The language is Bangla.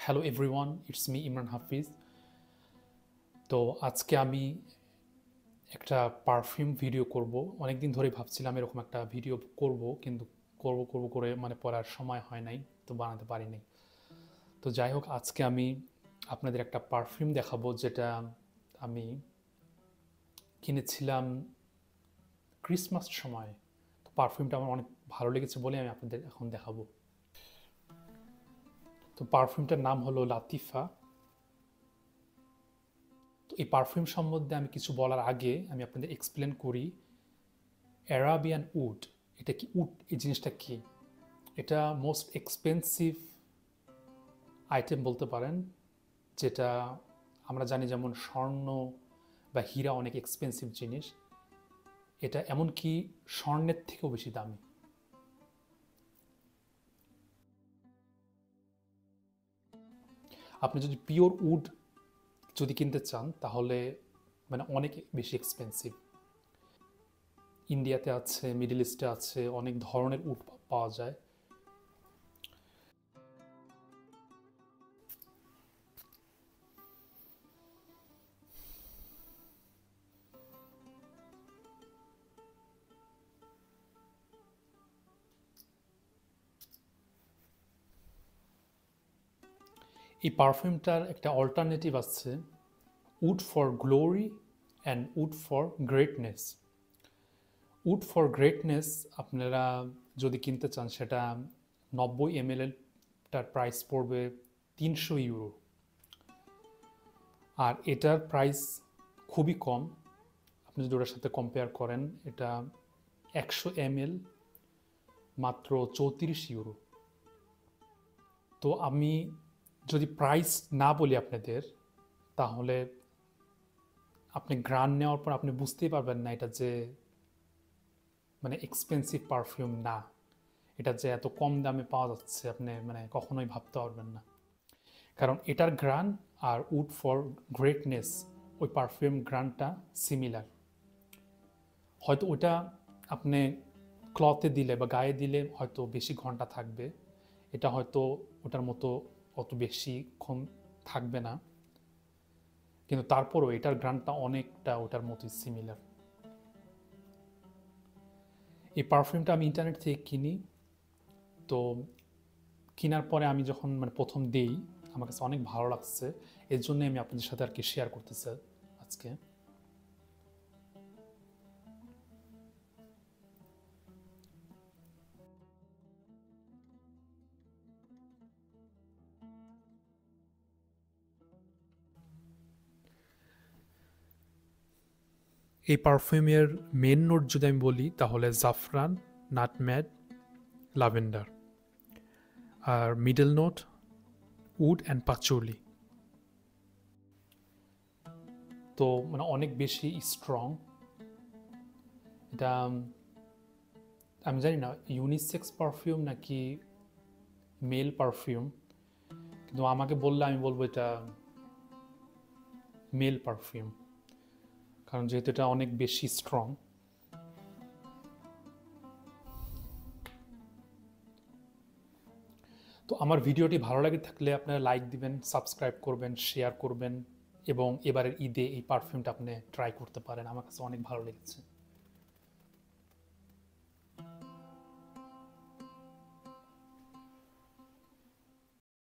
Hello everyone, it's me Imran Hafiz. তো আজকে আমি একটা পারফিউম ভিডিও করব। অনেকদিন ধরেই ভাবছিলাম এরকম একটা ভিডিও করব, কিন্তু করব করে পড়ার সময় হয় নাই, তো বানাতে পারি নাই। তো যাই হোক, আজকে আমি আপনাদের একটা পারফিউম দেখাবো যেটা আমি কিনেছিলাম ক্রিসমাস সময়। তো পারফিউমটা আমার অনেক ভালো লেগেছে বলে আমি আপনাদের এখন দেখাবো। তো পারফিউমটার নাম হলো লাতিফা। তো এই পারফিউম সম্বন্ধে আমি কিছু বলার আগে আমি আপনাদের এক্সপ্লেন করি অ্যারাবিয়ান উড। এটা কি উড, এই জিনিসটা কি? এটা মোস্ট এক্সপেন্সিভ আইটেম বলতে পারেন, যেটা আমরা জানি যেমন স্বর্ণ বা হীরা অনেক এক্সপেন্সিভ জিনিস, এটা এমনকি স্বর্ণের থেকেও বেশি দামি। আপনি যদি পিওর উড যদি কিনতে চান তাহলে মানে অনেক বেশি এক্সপেন্সিভ। ইন্ডিয়াতে আছে, মিডল ইস্টে আছে, অনেক ধরনের উড পাওয়া যায়। এই পারফিউমটার একটা অল্টারনেটিভ আছে, would for glory and would for greatness. Would for greatness আপনারা যদি কিনতে চান সেটা 90 ml টার প্রাইস পড়বে 300 ইউরো। আর এটার প্রাইস খুবই কম, আপনি যদি ওটার সাথে কম্পেয়ার করেন, এটা 100 ml মাত্র 34 ইউরো। তো আমি যদি প্রাইস না বলি আপনাদের, তাহলে আপনি গ্রান নেওয়ার পর আপনি বুঝতেই পারবেন না এটা যে মানে এক্সপেন্সিভ পারফিউম না, এটা যে এত কম দামে পাওয়া যাচ্ছে আপনি মানে কখনোই ভাবতে পারবেন না। কারণ এটার গ্রান আর উড ফর গ্রেটনেস ওই পারফিউম গ্রানটা সিমিলার। হয়তো ওটা আপনি ক্লথে দিলে বা গায়ে দিলে হয়তো বেশি ঘন্টা থাকবে, এটা হয়তো ওটার মতো অত বেশিক্ষণ থাকবে না, কিন্তু তারপরও এটার গ্রানটা অনেকটা ওটার মতোই সিমিলার। এই পারফিউমটা আমি ইন্টারনেট থেকে কিনি। তো কেনার পরে আমি যখন মানে প্রথম দেই, আমার কাছে অনেক ভালো লাগছে, এর জন্যই আমি আপনাদের সাথে আর কি শেয়ার করতে চাই আজকে। এই পারফিউমের মেন নোট যদি আমি বলি তাহলে জাফরান, নাটম্যাগ, লাভেন্ডার। আর middle note wood and patchouli. তো মানে অনেক বেশি স্ট্রং এটা। আমি জানি না ইউনিসেক্স পারফিউম নাকি মেল পারফিউম, কিন্তু আমাকে বললে আমি বলবো এটা মেল পারফিউম, কারণ যেহেতু এটা অনেক বেশি স্ট্রং। তো আমার ভিডিওটি ভালো লাগে থাকলে আপনারা লাইক দিবেন, সাবস্ক্রাইব করবেন, শেয়ার করবেন, এবং এবারের ঈদে এই পারফিউমটা আপনি ট্রাই করতে পারেন, আমার কাছে অনেক ভালো লেগেছে।